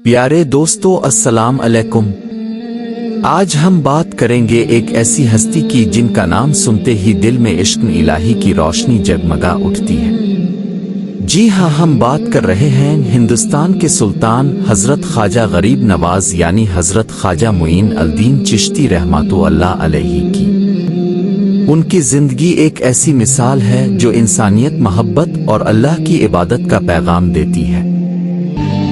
پیارے دوستو السلام علیکم۔ آج ہم بات کریں گے ایک ایسی ہستی کی جن کا نام سنتے ہی دل میں عشق الہی کی روشنی جگمگا اٹھتی ہے۔ جی ہاں، ہم بات کر رہے ہیں ہندوستان کے سلطان حضرت خواجہ غریب نواز یعنی حضرت خواجہ معین الدین چشتی رحمۃ اللہ علیہ کی۔ ان کی زندگی ایک ایسی مثال ہے جو انسانیت، محبت اور اللہ کی عبادت کا پیغام دیتی ہے۔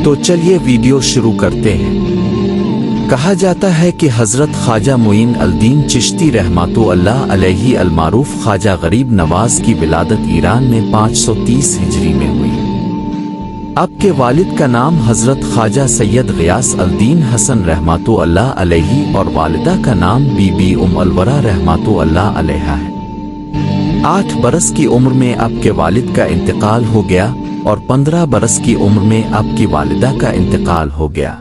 تو چلیے ویڈیو شروع کرتے ہیں۔ کہا جاتا ہے کہ حضرت خواجہ معین الدین چشتی رحمۃ اللہ علیہ المعروف خواجہ غریب نواز کی ولادت ایران میں 530 ہجری میں ہوئی۔ آپ کے والد کا نام حضرت خواجہ سید غیاث الدین حسن رحمۃ اللہ علیہ اور والدہ کا نام بی بی الورا رحمۃ اللہ علیہ ہے۔ 8 برس کی عمر میں آپ کے والد کا انتقال ہو گیا اور 15 برس کی عمر میں آپ کی والدہ کا انتقال ہو گیا۔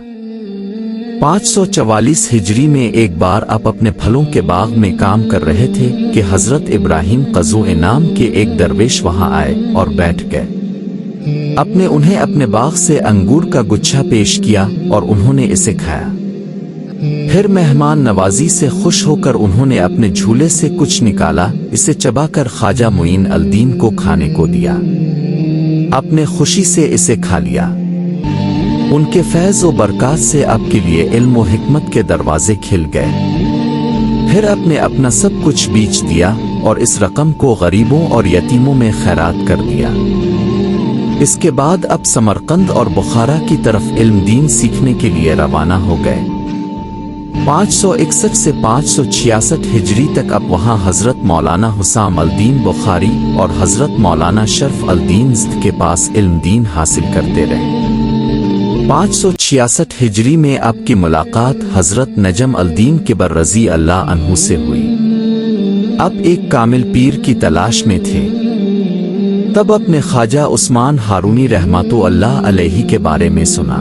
544 ہجری میں ایک بار آپ اپنے پھلوں کے باغ میں کام کر رہے تھے کہ حضرت ابراہیم قزوع نام کے ایک درویش وہاں آئے اور بیٹھ گئے۔ انہیں اپنے باغ سے انگور کا گچھا پیش کیا اور انہوں نے اسے کھایا۔ پھر مہمان نوازی سے خوش ہو کر انہوں نے اپنے جھولے سے کچھ نکالا، اسے چبا کر خواجہ معین الدین کو کھانے کو دیا۔ اپنے خوشی سے اسے کھا لیا۔ ان کے فیض و برکات سے آپ کے لیے علم و حکمت کے دروازے کھل گئے۔ پھر آپ نے اپنا سب کچھ بیچ دیا اور اس رقم کو غریبوں اور یتیموں میں خیرات کر دیا۔ اس کے بعد اب سمرقند اور بخارا کی طرف علم دین سیکھنے کے لیے روانہ ہو گئے۔ 561 سے 566 ہجری تک اب وہاں حضرت مولانا حسام الدین بخاری اور حضرت مولانا شرف الدین زد کے پاس علم دین حاصل کرتے رہے۔ 566 ہجری میں آپ کی ملاقات حضرت نجم الدین کبر رضی اللہ عنہ سے ہوئی۔ اب ایک کامل پیر کی تلاش میں تھے۔ تب اپنے خواجہ عثمان ہارونی رحمۃ اللہ علیہ کے بارے میں سنا۔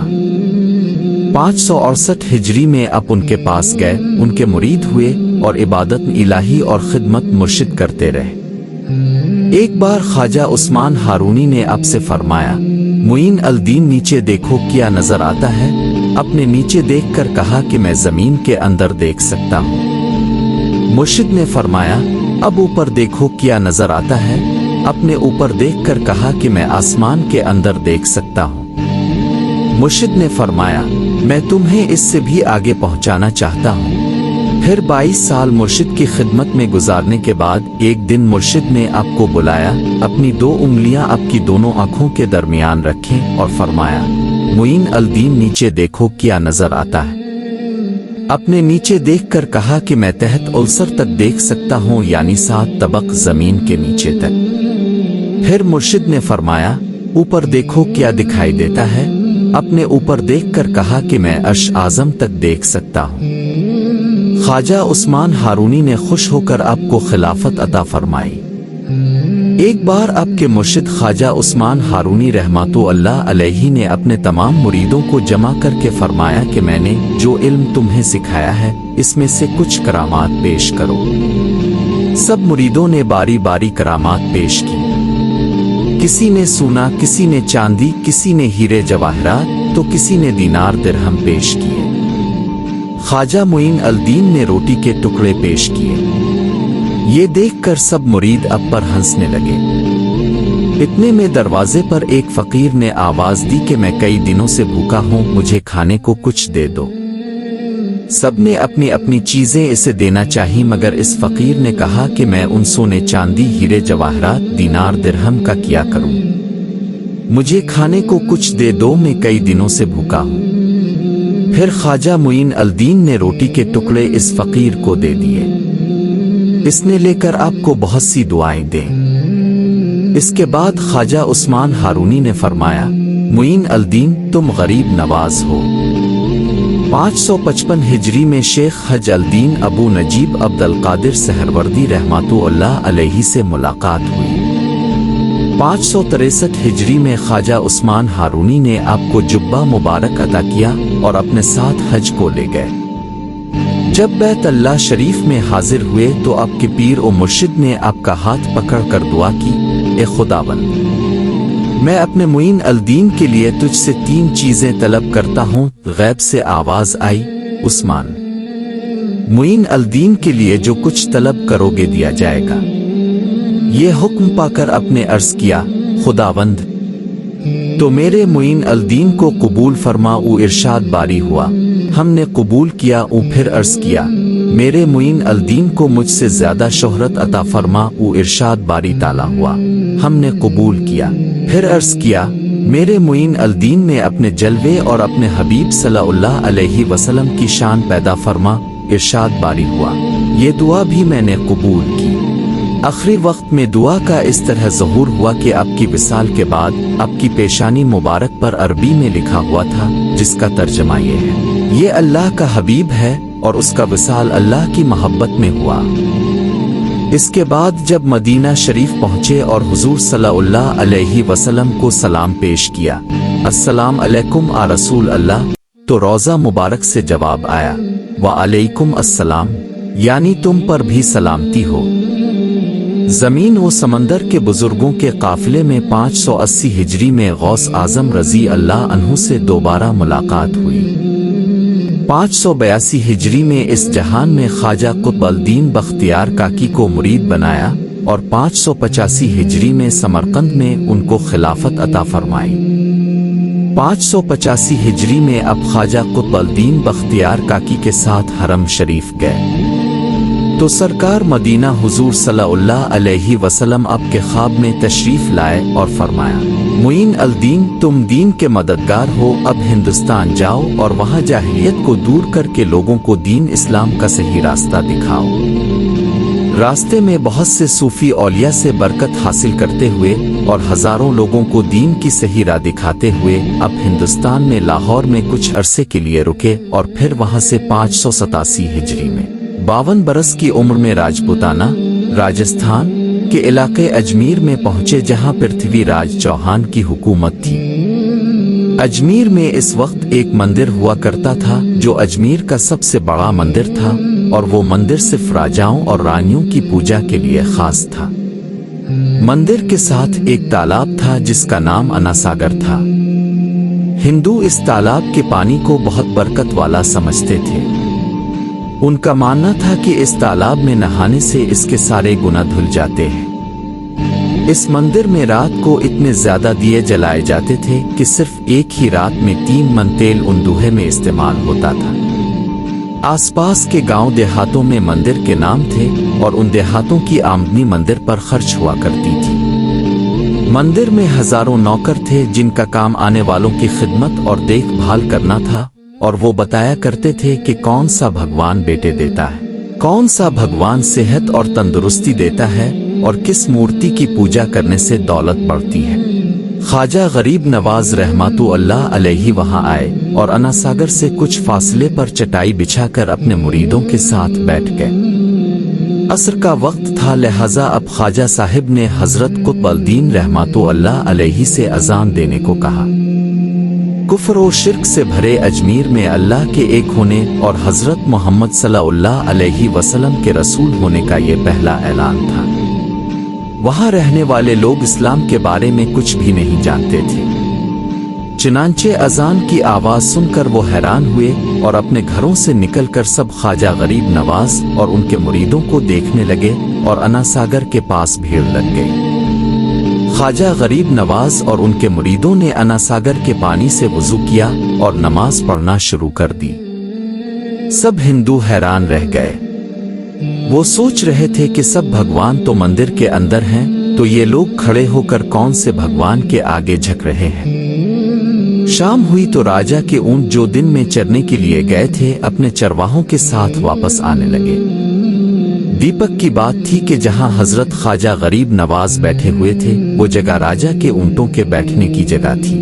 568 ہجری میں آپ ان کے پاس گئے، ان کے مرید ہوئے اور عبادت الہی اور خدمت مرشد کرتے رہے۔ ایک بار خواجہ عثمان ہارونی نے آپ سے فرمایا، معین الدین نیچے دیکھو کیا نظر آتا ہے؟ آپ نے نیچے دیکھ کر کہا کہ میں زمین کے اندر دیکھ سکتا ہوں۔ مرشد نے فرمایا، اب اوپر دیکھو کیا نظر آتا ہے؟ آپ نے اوپر دیکھ کر کہا کہ میں آسمان کے اندر دیکھ سکتا ہوں۔ مرشد نے فرمایا، میں تمہیں اس سے بھی آگے پہنچانا چاہتا ہوں۔ پھر 22 سال مرشد کی خدمت میں گزارنے کے بعد ایک دن مرشد نے آپ کو بلایا، اپنی 2 انگلیاں آپ کی دونوں آنکھوں کے درمیان رکھیں اور فرمایا، معین الدین نیچے دیکھو کیا نظر آتا ہے؟ آپ نے نیچے دیکھ کر کہا کہ میں تحت السر تک دیکھ سکتا ہوں، یعنی 7 طبق زمین کے نیچے تک۔ پھر مرشد نے فرمایا، اوپر دیکھو کیا دکھائی دیتا ہے؟ اپنے اوپر دیکھ کر کہا کہ میں عرش اعظم تک دیکھ سکتا ہوں۔ خواجہ عثمان ہارونی نے خوش ہو کر آپ کو خلافت عطا فرمائی۔ ایک بار آپ کے مرشد خواجہ عثمان ہارونی رحمۃ اللہ علیہ نے اپنے تمام مریدوں کو جمع کر کے فرمایا کہ میں نے جو علم تمہیں سکھایا ہے اس میں سے کچھ کرامات پیش کرو۔ سب مریدوں نے باری باری کرامات پیش کی۔ کسی نے سونا، کسی نے چاندی، کسی نے ہیرے جواہرات تو کسی نے دینار درہم پیش کیے۔ خواجہ معین الدین نے روٹی کے ٹکڑے پیش کیے۔ یہ دیکھ کر سب مرید اب پر ہنسنے لگے۔ اتنے میں دروازے پر ایک فقیر نے آواز دی کہ میں کئی دنوں سے بھوکا ہوں، مجھے کھانے کو کچھ دے دو۔ سب نے اپنی اپنی چیزیں اسے دینا چاہی، مگر اس فقیر نے کہا کہ میں ان سونے چاندی، ہیرے جواہرات، دینار درہم کا کیا کروں؟ مجھے کھانے کو کچھ دے دو، میں کئی دنوں سے بھوکا ہوں۔ پھر خواجہ معین الدین نے روٹی کے ٹکڑے اس فقیر کو دے دیے۔ اس نے لے کر آپ کو بہت سی دعائیں دیں۔ اس کے بعد خواجہ عثمان ہارونی نے فرمایا، معین الدین تم غریب نواز ہو۔ 555 ہجری میں شیخ حج الدین ابو نجیب عبد القادر سہروردی رحمۃ اللہ علیہ سے ملاقات ہوئی۔ 563 ہجری میں خواجہ عثمان ہارونی نے آپ کو جبہ مبارک عطا کیا اور اپنے ساتھ حج کو لے گئے۔ جب بیت اللہ شریف میں حاضر ہوئے تو آپ کے پیر و مرشد نے آپ کا ہاتھ پکڑ کر دعا کی، اے خداوند میں اپنے معین الدین کے لیے تجھ سے 3 چیزیں طلب کرتا ہوں۔ غیب سے آواز آئی، عثمان، معین الدین کے لیے جو کچھ طلب کرو گے دیا جائے گا۔ یہ حکم پا کر اپنے عرض کیا، خداوند تو میرے معین الدین کو قبول فرما۔ او ارشاد باری ہوا، ہم نے قبول کیا۔ او پھر عرض کیا، میرے معین الدین کو مجھ سے زیادہ شہرت عطا فرما۔ او ارشاد باری تعالی ہوا، ہم نے قبول کیا۔ پھر عرض کیا، میرے معین الدین میں اپنے جلوے اور اپنے حبیب صلی اللہ علیہ وسلم کی شان پیدا فرما۔ ارشاد باری ہوا، یہ دعا بھی میں نے قبول کی۔ آخری وقت میں دعا کا اس طرح ظہور ہوا کہ آپ کی وصال کے بعد آپ کی پیشانی مبارک پر عربی میں لکھا ہوا تھا، جس کا ترجمہ یہ ہے، یہ اللہ کا حبیب ہے اور اس کا وصال اللہ کی محبت میں ہوا۔ اس کے بعد جب مدینہ شریف پہنچے اور حضور صلی اللہ علیہ وسلم کو سلام پیش کیا، السلام علیکم آ رسول اللہ، تو روضہ مبارک سے جواب آیا، وعلیکم السلام، یعنی تم پر بھی سلامتی ہو۔ زمین و سمندر کے بزرگوں کے قافلے میں 580 ہجری میں غوث اعظم رضی اللہ عنہ سے دوبارہ ملاقات ہوئی۔ 582 ہجری میں اس جہان میں خواجہ قطب الدین بختیار کاکی کو مرید بنایا اور 585 ہجری میں سمرقند میں ان کو خلافت عطا فرمائی۔ 585 ہجری میں اب خواجہ قطب الدین بختیار کاکی کے ساتھ حرم شریف گئے تو سرکار مدینہ حضور صلی اللہ علیہ وسلم اب کے خواب میں تشریف لائے اور فرمایا، معین الدین تم دین کے مددگار ہو، اب ہندوستان جاؤ اور وہاں جاہلیت کو دور کر کے لوگوں کو دین اسلام کا صحیح راستہ دکھاؤ۔ راستے میں بہت سے صوفی اولیاء سے برکت حاصل کرتے ہوئے اور ہزاروں لوگوں کو دین کی صحیح راہ دکھاتے ہوئے اب ہندوستان میں لاہور میں کچھ عرصے کے لیے رکے اور پھر وہاں سے 587 ہجری میں 52 برس کی عمر میں راجپوتانہ راجستھان کے علاقے اجمیر میں پہنچے، جہاں پرتھوی راج چوہان کی حکومت تھی۔ اجمیر میں اس وقت ایک مندر ہوا کرتا تھا جو اجمیر کا سب سے بڑا مندر تھا، اور وہ مندر صرف راجاؤں اور رانیوں کی پوجا کے لیے خاص تھا۔ مندر کے ساتھ ایک تالاب تھا جس کا نام اناساگر تھا۔ ہندو اس تالاب کے پانی کو بہت برکت والا سمجھتے تھے۔ ان کا ماننا تھا کہ اس تالاب میں نہانے سے اس کے سارے گناہ دھل جاتے ہیں۔ اس مندر میں رات کو اتنے زیادہ دیے جلائے جاتے تھے کہ صرف ایک ہی رات میں 3 من تیل ان دوہے میں استعمال ہوتا تھا۔ آس پاس کے گاؤں دیہاتوں میں مندر کے نام تھے اور ان دیہاتوں کی آمدنی مندر پر خرچ ہوا کرتی تھی۔ مندر میں ہزاروں نوکر تھے جن کا کام آنے والوں کی خدمت اور دیکھ بھال کرنا تھا، اور وہ بتایا کرتے تھے کہ کون سا بھگوان بیٹے دیتا ہے، کون سا بھگوان صحت اور تندرستی دیتا ہے، اور کس مورتی کی پوجا کرنے سے دولت بڑھتی ہے۔ خواجہ غریب نواز رحمت اللہ علیہ وہاں آئے اور اناساگر سے کچھ فاصلے پر چٹائی بچھا کر اپنے مریدوں کے ساتھ بیٹھ گئے۔ عصر کا وقت تھا، لہذا اب خواجہ صاحب نے حضرت قطب الدین رحمت اللہ علیہ سے اذان دینے کو کہا۔ کفر و شرک سے بھرے اجمیر میں اللہ کے ایک ہونے اور حضرت محمد صلی اللہ علیہ وسلم کے رسول ہونے کا یہ پہلا اعلان تھا۔ وہاں رہنے والے لوگ اسلام کے بارے میں کچھ بھی نہیں جانتے تھے۔ چنانچہ اذان کی آواز سن کر وہ حیران ہوئے اور اپنے گھروں سے نکل کر سب خواجہ غریب نواز اور ان کے مریدوں کو دیکھنے لگے اور اناساگر کے پاس بھیڑ لگ گئی۔ خواجہ غریب نواز اور ان کے مریدوں نے اناساگر کے پانی سے وضو کیا اور نماز پڑھنا شروع کر دی۔ سب ہندو حیران رہ گئے۔ وہ سوچ رہے تھے کہ سب بھگوان تو مندر کے اندر ہیں، تو یہ لوگ کھڑے ہو کر کون سے بھگوان کے آگے جھک رہے ہیں۔ شام ہوئی تو راجا کے اونٹ جو دن میں چرنے کے لیے گئے تھے اپنے چرواہوں کے ساتھ واپس آنے لگے۔ دیپک کی بات تھی کہ جہاں حضرت خواجہ غریب نواز بیٹھے ہوئے تھے وہ جگہ راجا کے اونٹوں کے بیٹھنے کی جگہ تھی۔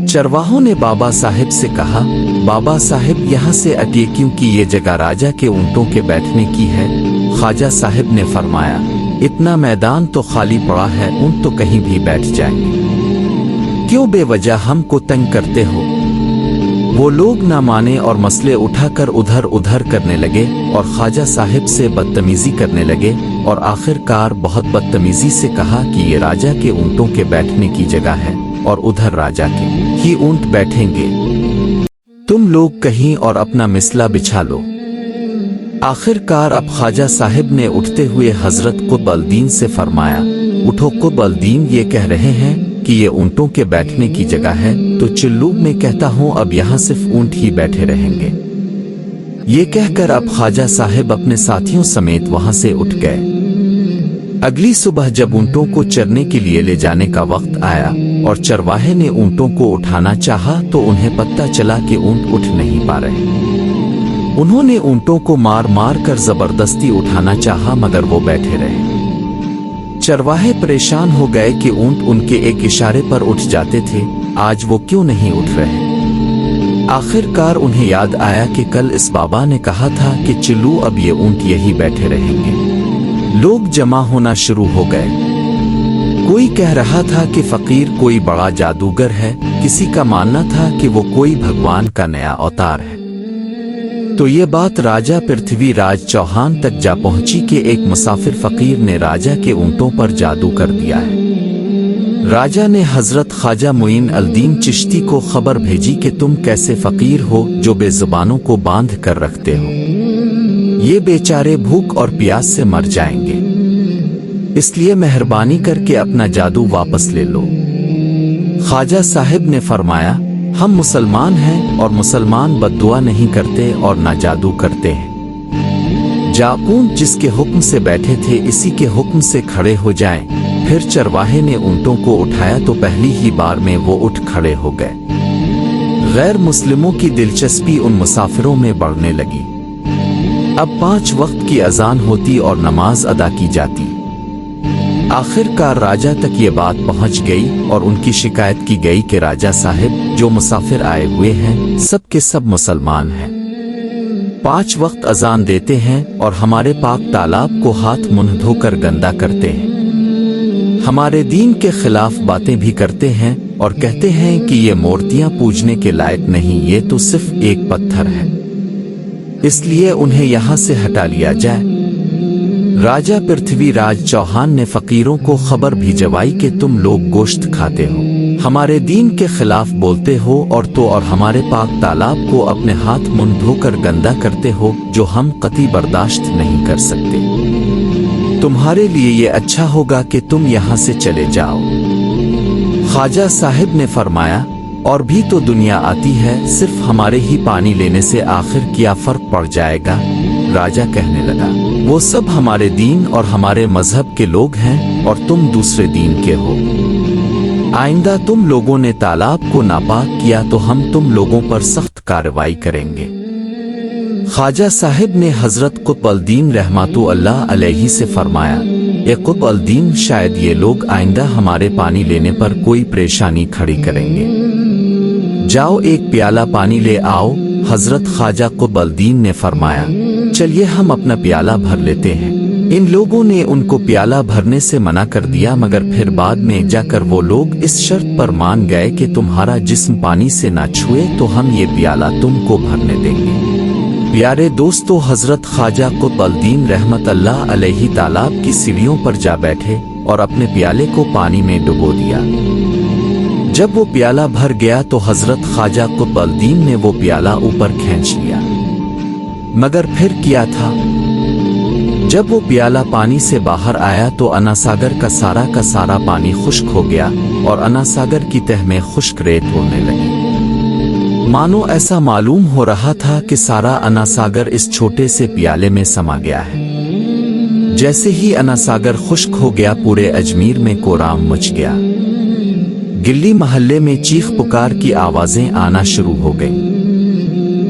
چرواہوں نے بابا صاحب سے کہا، بابا صاحب یہاں سے ہٹیے کیونکہ یہ جگہ راجا کے اونٹوں کے بیٹھنے کی ہے۔ خواجہ صاحب نے فرمایا، اتنا میدان تو خالی پڑا ہے، اونٹ تو کہیں بھی بیٹھ جائیں گے، کیوں بے وجہ ہم کو تنگ کرتے ہو؟ वो लोग ना माने और मसले उठाकर उधर उधर करने लगे और ख्वाजा साहिब से बदतमीजी करने लगे और आखिरकार बहुत बदतमीजी से कहा कि ये राजा के ऊँटों के बैठने की जगह है और उधर राजा के ही ऊँट बैठेंगे, तुम लोग कहीं और अपना मिसला बिछा लो। आखिरकार अब ख्वाजा साहिब ने उठते हुए हजरत कुतुब अल-दीन से फरमाया, उठो कुतुब अल-दीन ये कह रहे हैं कि ये ऊँटों के बैठने की जगह है, तो चिल्लू मैं कहता हूँ अब यहाँ सिर्फ ऊँट ही बैठे रहेंगे। ये कहकर अब ख्वाजा साहिब अपने साथियों समेत वहां से उठ गए। अगली सुबह जब ऊँटों को चरने के लिए ले जाने का वक्त आया और चरवाहे ने ऊँटों को उठाना चाहा तो उन्हें पता चला कि ऊँट उठ नहीं पा रहे। उन्होंने ऊँटों को मार मार कर जबरदस्ती उठाना चाहा मगर वो बैठे रहे। चरवाहे परेशान हो गए कि ऊँट उनके एक इशारे पर उठ जाते थे, आज वो क्यों नहीं उठ रहे। आखिरकार उन्हें याद आया कि कल इस बाबा ने कहा था कि चिल्लू अब ये ऊँट यही बैठे रहेंगे। लोग जमा होना शुरू हो गए। कोई कह रहा था कि फकीर कोई बड़ा जादूगर है, किसी का मानना था कि वो कोई भगवान का नया अवतार है। तो ये बात राजा पृथ्वीराज चौहान तक जा पहुंची कि एक मुसाफिर फकीर ने राजा के ऊँटों पर जादू कर दिया है। राजा ने हजरत ख्वाजा मुइन अल-दीन चिश्ती को खबर भेजी कि तुम कैसे फकीर हो जो बेजुबानों को बांध कर रखते हो, ये बेचारे भूख और प्यास से मर जाएंगे, इसलिए मेहरबानी करके अपना जादू वापस ले लो। ख्वाजा साहिब ने फरमाया, हम मुसलमान हैं और मुसलमान बद्दुआ नहीं करते और ना जादू करते हैं। जापून जिसके हुक्म से बैठे थे इसी के हुक्म से खड़े हो जाएं। फिर चरवाहे ने ऊँटों को उठाया तो पहली ही बार में वो उठ खड़े हो गए। गैर मुस्लिमों की दिलचस्पी उन मुसाफिरों में बढ़ने लगी। अब 5 वक्त की अजान होती और नमाज अदा की जाती। आखिरकार राजा तक ये बात पहुंच गई और उनकी शिकायत की गई कि राजा साहिब जो मुसाफिर आए हुए हैं सब के सब मुसलमान हैं, 5 वक्त अजान देते हैं और हमारे पाक तालाब को हाथ मुंह धोकर गंदा करते हैं, हमारे दीन के खिलाफ बातें भी करते हैं और कहते हैं कि ये मूर्तियां पूजने के लायक नहीं, ये तो सिर्फ एक पत्थर है, इसलिए उन्हें यहाँ से हटा लिया जाए। राजा पृथ्वीराज चौहान ने फकीरों को खबर भिजवाई कि तुम लोग गोश्त खाते हो, हमारे दीन के खिलाफ बोलते हो और हमारे पाक तालाब को अपने हाथ मुंह धोकर गंदा करते हो, जो हम कतई बर्दाश्त नहीं कर सकते। तुम्हारे लिए ये अच्छा होगा कि तुम यहाँ से चले जाओ। ख्वाजा साहिब ने फरमाया, और भी तो दुनिया आती है, सिर्फ हमारे ही पानी लेने से आखिर क्या फर्क पड़ जाएगा। राजा कहने लगा, वो सब हमारे दीन और हमारे मजहब के लोग हैं और तुम दूसरे दीन के हो। आइंदा तुम लोगों ने तालाब को नापाक किया तो हम तुम लोगों पर सख्त कार्रवाई करेंगे। ख्वाजा साहिब ने हजरत कुतुब अल-दीन रहमतुल्लाह अलैहि से फरमाया, ए कुतुब अल-दीन, शायद ये लोग आइंदा हमारे पानी लेने पर कोई परेशानी खड़ी करेंगे, जाओ एक प्याला पानी ले आओ। हजरत ख्वाजा कुतुब अल-दीन ने फरमाया, चलिए हम अपना प्याला भर लेते हैं। इन लोगों ने उनको प्याला भरने से मना कर दिया, मगर फिर बाद में जाकर वो लोग इस शर्त पर मान गए कि तुम्हारा जिस्म पानी से ना छुए तो हम ये प्याला तुमको भरने देंगे। प्यारे दोस्तों, हजरत ख्वाजा कुतुब अल-दीन रहमतुल्लाह अलैहि तालाब की सीढ़ियों पर जा बैठे और अपने प्याले को पानी में डुबो दिया। जब वो प्याला भर गया तो हजरत ख्वाजा कुतुब अल-दीन ने वो प्याला ऊपर खींच लिया, मगर फिर क्या था, जब वो प्याला पानी से बाहर आया तो अनासागर का सारा पानी खुश्क हो गया और अनासागर की तह में खुश्क रेत उड़ने लगी। मानो ऐसा मालूम हो रहा था कि सारा अनासागर इस छोटे से प्याले में समा गया है। जैसे ही अनासागर खुश्क हो गया, पूरे अजमेर में कोराम मच गया। गिल्ली महल्ले में चीख पुकार की आवाजें आना शुरू हो गईं।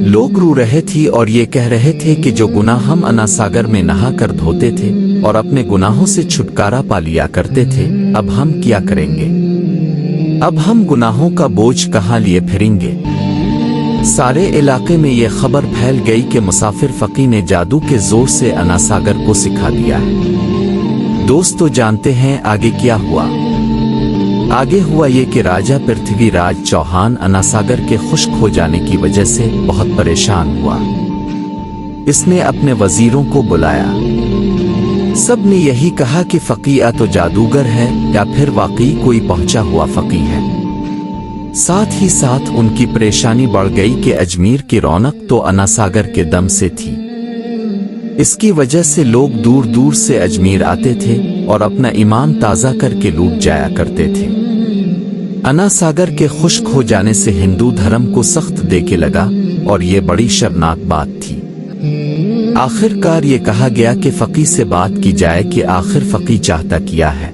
लोग रो रहे थी और ये कह रहे थे कि जो गुनाह हम अनासागर में नहा कर धोते थे और अपने गुनाहों से छुटकारा पा लिया करते थे, अब हम क्या करेंगे, अब हम गुनाहों का बोझ कहाँ लिए फिरेंगे। सारे इलाके में ये खबर फैल गई कि मुसाफिर फकी ने जादू के जोर से अनासागर को सिखा दिया है। दोस्तों, जानते हैं आगे क्या हुआ। आगे हुआ ये कि राजा पृथ्वीराज चौहान अनासागर के खुश्क हो जाने की वजह से बहुत परेशान हुआ। इसने अपने वजीरों को बुलाया। सब ने यही कहा कि फकीह या तो जादूगर है या फिर वाकई कोई पहुंचा हुआ फकीह है। साथ ही साथ उनकी परेशानी बढ़ गई कि अजमेर की रौनक तो अनासागर के दम से थी। इसकी वजह से लोग दूर दूर से अजमेर आते थे और अपना ईमान ताज़ा करके लूट जाया करते थे। अनासागर के खुश्क हो जाने से हिंदू धर्म को सख्त देके लगा और ये बड़ी शर्मनाक बात थी। आखिरकार ये कहा गया कि फकीह से बात की जाए कि आखिर फकीह चाहता क्या है।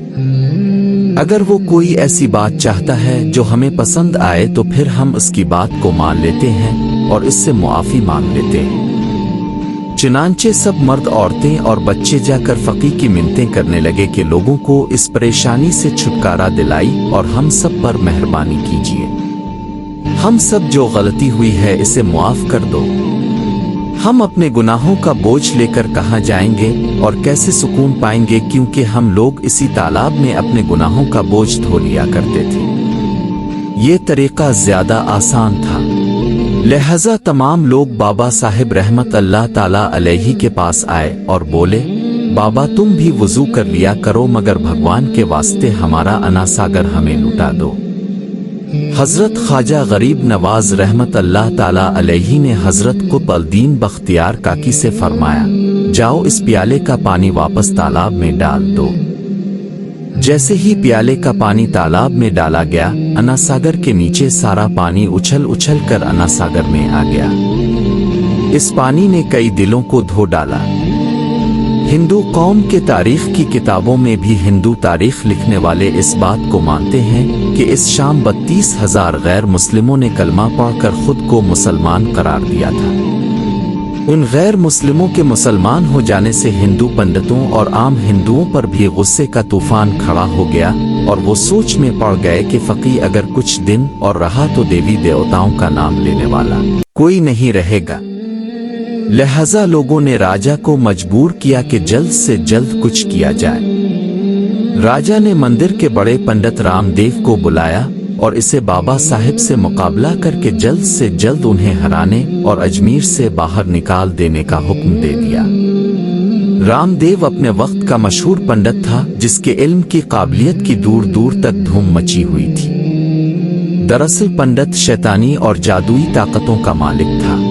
अगर वो कोई ऐसी बात चाहता है जो हमें पसंद आए तो फिर हम उसकी बात को मान लेते हैं और इससे मुआफ़ी मांग लेते हैं। चुनांचे सब मर्द, औरतें और बच्चे जाकर फकीह की मिन्नतें करने लगे कि लोगों को इस परेशानी से छुटकारा दिलाई और हम सब पर मेहरबानी कीजिए। हम सब जो गलती हुई है इसे मुआफ़ कर दो। हम अपने गुनाहों का बोझ लेकर कहाँ जाएंगे और कैसे सुकून पाएंगे, क्योंकि हम लोग इसी तालाब में अपने गुनाहों का बोझ धो लिया करते थे। ये तरीका ज्यादा आसान था। लिहाजा तमाम लोग बाबा साहिब रहमत अल्लाह ताला अलैहि के पास आए और बोले, बाबा तुम भी वुजू कर लिया करो, मगर भगवान के वास्ते हमारा अनासागर हमें लुटा दो। हजरत ख्वाजा गरीब नवाज रहमत अल्लाह ताला अलैहि ने हजरत कुतुबुद्दीन बख्तियार काकी से फरमाया, जाओ इस प्याले का पानी वापस तालाब में डाल दो। जैसे ही प्याले का पानी तालाब में डाला गया, अनासागर के नीचे सारा पानी उछल उछल कर अनासागर में आ गया। इस पानी ने कई दिलों को धो डाला। हिंदू कौम के तारीख की किताबों में भी हिंदू तारीख लिखने वाले इस बात को मानते हैं कि इस शाम 32,000 गैर मुस्लिमों ने कलमा पढ़कर खुद को मुसलमान करार दिया था। उन गैर मुस्लिमों के मुसलमान हो जाने से हिंदू पंडितों और आम हिंदुओं पर भी गुस्से का तूफान खड़ा हो गया और वो सोच में पड़ गए कि फकीह अगर कुछ दिन और रहा तो देवी देवताओं का नाम लेने वाला कोई नहीं रहेगा। लिहाजा लोगों ने राजा को मजबूर किया कि जल्द से जल्द कुछ किया जाए। राजा ने मंदिर के बड़े पंडित रामदेव को बुलाया और इसे बाबा साहिब से मुकाबला करके जल्द से जल्द उन्हें हराने और अजमेर से बाहर निकाल देने का हुक्म दे दिया। रामदेव अपने वक्त का मशहूर पंडित था, जिसके इल्म की काबिलियत की दूर दूर तक धूम मची हुई थी। दरअसल पंडित शैतानी और जादुई ताकतों का मालिक था।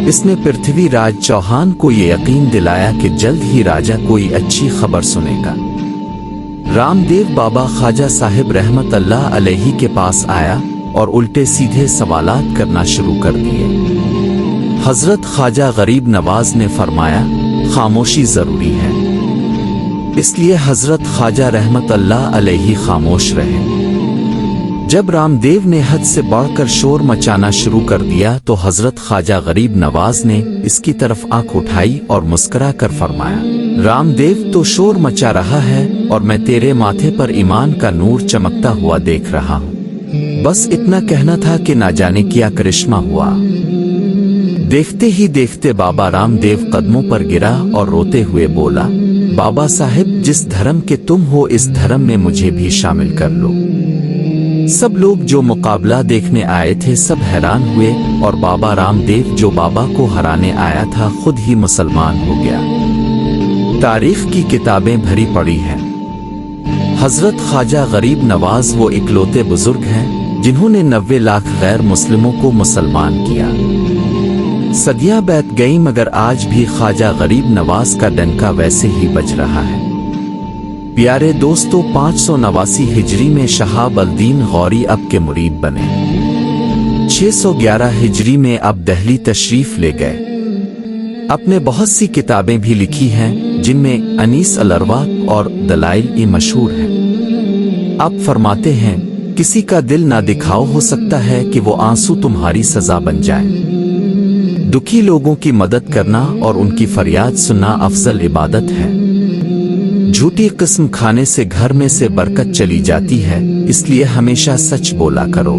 इसने पृथ्वीराज चौहान को ये यकीन दिलाया कि जल्द ही राजा कोई अच्छी खबर सुनेगा। रामदेव बाबा ख्वाजा साहिब रहमत अल्लाह अलैहि के पास आया और उल्टे सीधे सवालात करना शुरू कर दिए। हजरत ख्वाजा गरीब नवाज ने फरमाया, खामोशी जरूरी है। इसलिए हजरत ख्वाजा रहमत अल्लाह अलैहि खामोश रहे। जब रामदेव ने हद से बढ़कर शोर मचाना शुरू कर दिया तो हजरत ख्वाजा गरीब नवाज ने इसकी तरफ आंख उठाई और मुस्कुरा कर फरमाया, रामदेव तो शोर मचा रहा है और मैं तेरे माथे पर ईमान का नूर चमकता हुआ देख रहा हूँ। बस इतना कहना था कि ना जाने क्या करिश्मा हुआ। देखते ही देखते बाबा रामदेव कदमों पर गिरा और रोते हुए बोला, बाबा साहिब जिस धर्म के तुम हो इस धर्म में मुझे भी शामिल कर लो। सब लोग जो मुकाबला देखने आए थे सब हैरान हुए और बाबा रामदेव जो बाबा को हराने आया था खुद ही मुसलमान हो गया। तारीख की किताबें भरी पड़ी हैं। हजरत ख्वाजा गरीब नवाज वो इकलौते बुजुर्ग हैं जिन्होंने 90 लाख गैर मुस्लिमों को मुसलमान किया। सदियां बीत गई मगर आज भी ख्वाजा गरीब नवाज का डंका वैसे ही बज रहा है। प्यारे दोस्तों, 589 हिजरी में शहाब अल-दीन गौरी अब के मुरीद बने। 611 हिजरी में अब दिल्ली तशरीफ ले गए। अपने बहुत सी किताबें भी लिखी हैं जिनमें अनीस अल-अरवाह और दलाइल मशहूर हैं। आप फरमाते हैं, किसी का दिल ना दिखाओ, हो सकता है कि वो आंसू तुम्हारी सजा बन जाए। दुखी लोगों की मदद करना और उनकी फरियाद सुनना अफजल इबादत है। झूठी किस्म खाने से घर में से बरकत चली जाती है, इसलिए हमेशा सच बोला करो।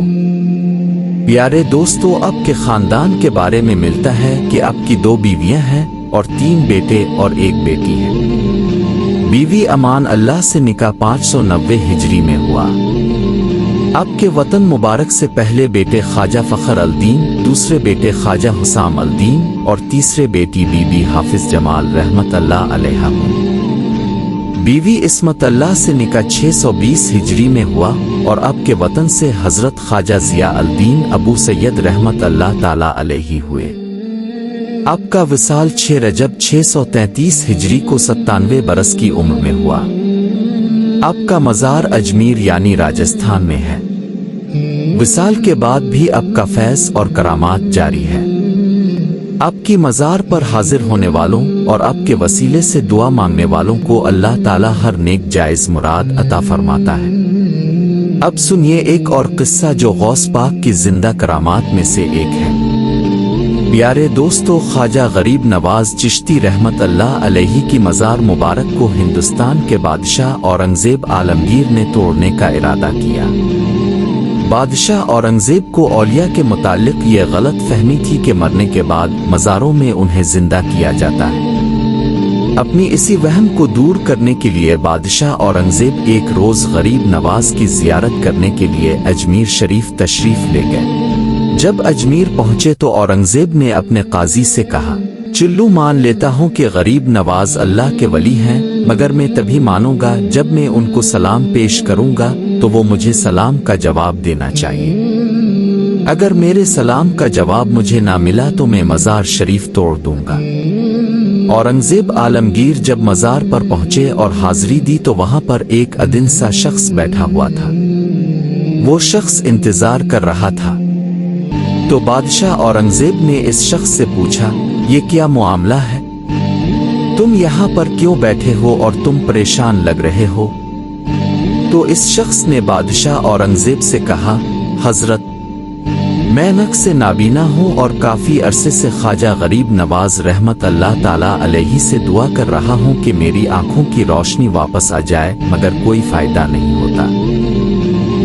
प्यारे दोस्तों, आपके खानदान के बारे में मिलता है कि आपकी 2 बीवियां हैं और 3 बेटे और 1 बेटी है। बीवी अमान अल्लाह से निकाह 590 हिजरी में हुआ। आपके वतन मुबारक से पहले बेटे ख्वाजा फखर अल-दीन, दूसरे बेटे ख्वाजा हुसाम अल-दीन और तीसरे बेटी बीबी हाफिज जमाल रहमत अल्लाह अलैहा हुई। बीवी इस्मत अल्लाह से निकाह 620 हिजरी में हुआ और आपके वतन से हजरत ख्वाजा जिया अल-दीन अबू सैयद रहमत अल्लाह ताला अलैहि हुए। आपका विसाल 6 रजब 633 हिजरी को 97 बरस की उम्र में हुआ। आपका मज़ार अजमेर यानी राजस्थान में है। विसाल के बाद भी आपका फैज़ और करामात जारी है। आपकी मज़ार पर हाजिर होने वालों और आपके वसीले से दुआ मांगने वालों को अल्लाह ताला हर नेक जायज़ मुराद अता फरमाता है। अब सुनिए एक और किस्सा जो गौस पाक की जिंदा करामात में से एक है। प्यारे दोस्तों, ख्वाजा गरीब नवाज चिश्ती रहमत अल्लाह अलैहि की मज़ार मुबारक को हिंदुस्तान के बादशाह औरंगज़ेब आलमगीर ने तोड़ने का इरादा किया। बादशाह औरंगज़ेब को औलिया के मुताल्लिक ये गलत फहमी थी कि मरने के बाद मज़ारों में उन्हें जिंदा किया जाता है। अपनी इसी वहम को दूर करने के लिए बादशाह औरंगज़ेब एक रोज़ गरीब नवाज की ज़ियारत करने के लिए अजमेर शरीफ तशरीफ़ ले गए। जब अजमेर पहुंचे तो औरंगज़ेब ने अपने काजी से कहा, चिल्लू मान लेता हूं कि गरीब नवाज अल्लाह के वली हैं, मगर मैं तभी मानूंगा जब मैं उनको सलाम पेश करूंगा तो वो मुझे सलाम का जवाब देना चाहिए। अगर मेरे सलाम का जवाब मुझे ना मिला तो मैं मज़ार शरीफ तोड़ दूंगा। औरंगज़ेब आलमगीर जब मज़ार पर पहुंचे और हाजिरी दी तो वहां पर एक अदिन सा शख्स बैठा हुआ था। वो शख्स इंतजार कर रहा था। तो बादशाह औरंगज़ेब ने इस शख्स से पूछा, ये क्या मामला है? तुम यहाँ पर क्यों बैठे हो और तुम परेशान लग रहे हो? तो इस शख्स ने बादशाह औरंगज़ेब से कहा, हजरत, मैं नक से नाबीना हूँ और काफ़ी अरसे से ख्वाजा गरीब नवाज रहमत अल्लाह ताला अलैहि से दुआ कर रहा हूँ कि मेरी आंखों की रोशनी वापस आ जाए, मगर कोई फ़ायदा नहीं होता।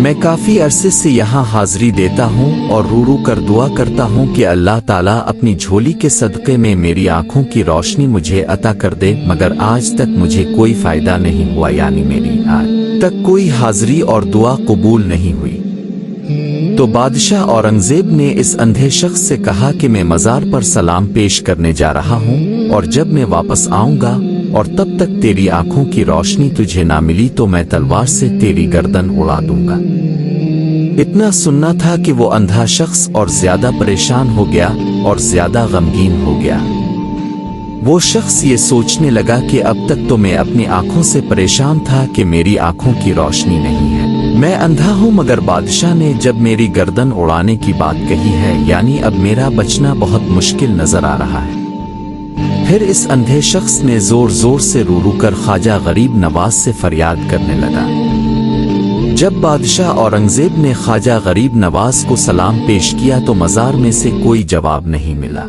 मैं काफ़ी अरसे से यहाँ हाजिरी देता हूँ और रू रू कर दुआ करता हूँ कि अल्लाह ताला अपनी झोली के सदक़े में मेरी आंखों की रोशनी मुझे अता कर दे, मगर आज तक मुझे कोई फ़ायदा नहीं हुआ, यानी मेरी आज तक कोई हाजिरी और दुआ कबूल नहीं हुई। तो बादशाह औरंगज़ेब ने इस अंधे शख्स से कहा कि मैं मज़ार पर सलाम पेश करने जा रहा हूँ और जब मैं वापस आऊँगा और तब तक तेरी आंखों की रोशनी तुझे ना मिली तो मैं तलवार से तेरी गर्दन उड़ा दूंगा। इतना सुनना था कि वो अंधा शख्स और ज्यादा परेशान हो गया और ज्यादा गमगीन हो गया। वो शख्स ये सोचने लगा कि अब तक तो मैं अपनी आंखों से परेशान था कि मेरी आंखों की रोशनी नहीं है, मैं अंधा हूँ, मगर बादशाह ने जब मेरी गर्दन उड़ाने की बात कही है, यानी अब मेरा बचना बहुत मुश्किल नजर आ रहा है। फिर इस अंधे शख्स ने जोर जोर से रो रो कर ख्वाजा गरीब नवाज से फरियाद करने लगा। जब बादशाह औरंगज़ेब ने ख्वाजा गरीब नवाज को सलाम पेश किया तो मज़ार में से कोई जवाब नहीं मिला।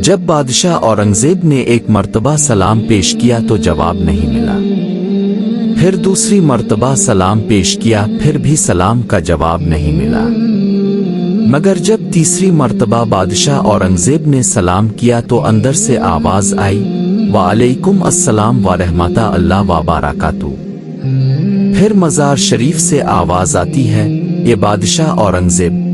जब बादशाह औरंगज़ेब ने एक मर्तबा सलाम पेश किया तो जवाब नहीं मिला। फिर दूसरी मर्तबा सलाम पेश किया, फिर भी सलाम का जवाब नहीं मिला। मगर जब तीसरी मर्तबा बादशाह औरंगज़ेब ने सलाम किया तो अंदर से आवाज़ आई, वालेकुम अस्सलाम व रहमता अल्लाह व बारकातुहू। फिर मज़ार शरीफ से आवाज़ आती है, ये बादशाह औरंगज़ेब,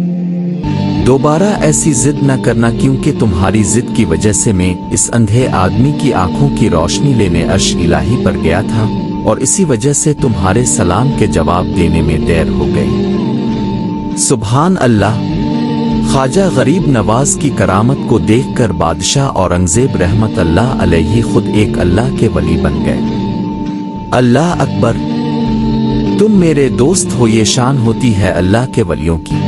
दोबारा ऐसी जिद न करना, क्योंकि तुम्हारी जिद की वजह से मैं इस अंधे आदमी की आंखों की रोशनी लेने अर्श इलाही पर गया था और इसी वजह से तुम्हारे सलाम के जवाब देने में देर हो गई। सुभान अल्लाह। ख्वाजा गरीब नवाज की करामत को देखकर बादशाह औरंगज़ेब रहमत अल्लाह अलैहि खुद एक अल्लाह के वली बन गए। अल्लाह अकबर। तुम मेरे दोस्त हो, ये शान होती है अल्लाह के वलियों की।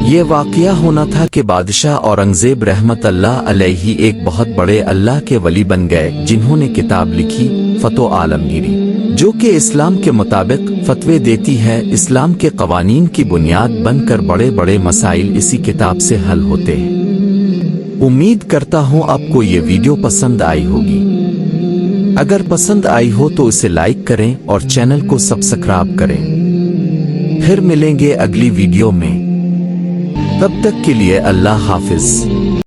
ये वाक़या होना था कि बादशाह औरंगज़ेब रहमत अल्लाह अलैहि एक बहुत बड़े अल्लाह के वली बन गए, जिन्होंने किताब लिखी फ़तो आलमगीरी, जो कि इस्लाम के मुताबिक फतवे देती है। इस्लाम के कवानीन की बुनियाद बनकर बड़े बड़े मसाइल इसी किताब से हल होते हैं। उम्मीद करता हूँ आपको ये वीडियो पसंद आई होगी। अगर पसंद आई हो तो इसे लाइक करें और चैनल को सब्सक्राइब करें। फिर मिलेंगे अगली वीडियो में, तब तक के लिए अल्लाह हाफिज।